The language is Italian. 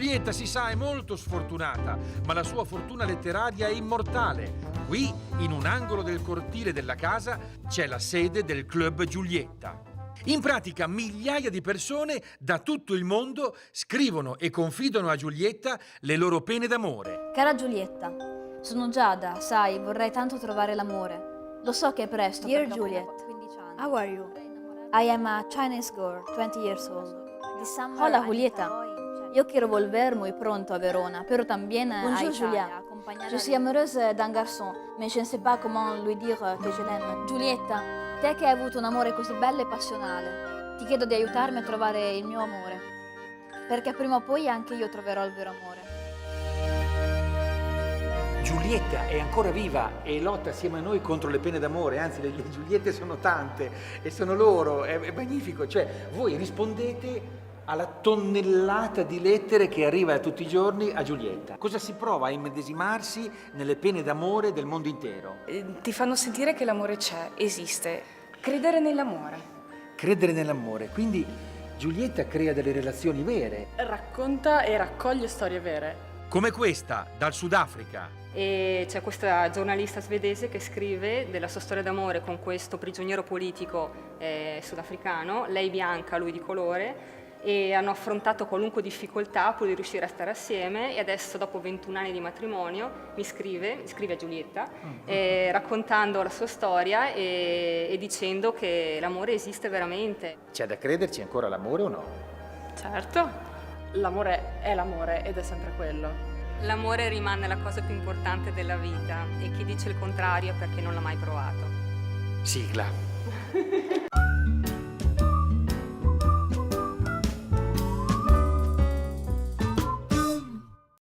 Giulietta, si sa, è molto sfortunata, ma la sua fortuna letteraria è immortale. Qui, in un angolo del cortile della casa, c'è la sede del Club Giulietta. In pratica, migliaia di persone da tutto il mondo scrivono e confidano a Giulietta le loro pene d'amore. Cara Giulietta, sono Giada, sai, vorrei tanto trovare l'amore. Lo so che è presto. Dear perché ho Juliet, 15 anni. How are you? I am a Chinese girl, 20 years old. Hola Julieta, yo quiero volver muy pronto a Verona, pero también a Bonjour, Italia. Je suis amoureuse d'un garçon, mais je ne sais pas comment lui dire que je l'aime. Giulietta, te che hai avuto un amore così bello e passionale, ti chiedo di aiutarmi a trovare il mio amore, perché prima o poi anche io troverò il vero amore. Giulietta è ancora viva e lotta assieme a noi contro le pene d'amore, anzi le Giuliette sono tante e sono loro, è magnifico, cioè voi rispondete alla tonnellata di lettere che arriva tutti i giorni a Giulietta. Cosa si prova a immedesimarsi nelle pene d'amore del mondo intero? Ti fanno sentire che l'amore c'è, esiste. Credere nell'amore. Credere nell'amore, quindi Giulietta crea delle relazioni vere. Racconta e raccoglie storie vere. Come questa, dal Sudafrica. E c'è questa giornalista svedese che scrive della sua storia d'amore con questo prigioniero politico sudafricano, lei bianca, lui di colore, e hanno affrontato qualunque difficoltà pur di riuscire a stare assieme, e adesso dopo 21 anni di matrimonio mi scrive a Giulietta raccontando la sua storia e dicendo che l'amore esiste veramente. C'è da crederci ancora l'amore o no? Certo, l'amore è l'amore ed è sempre quello. L'amore rimane la cosa più importante della vita e chi dice il contrario è perché non l'ha mai provato. Sigla.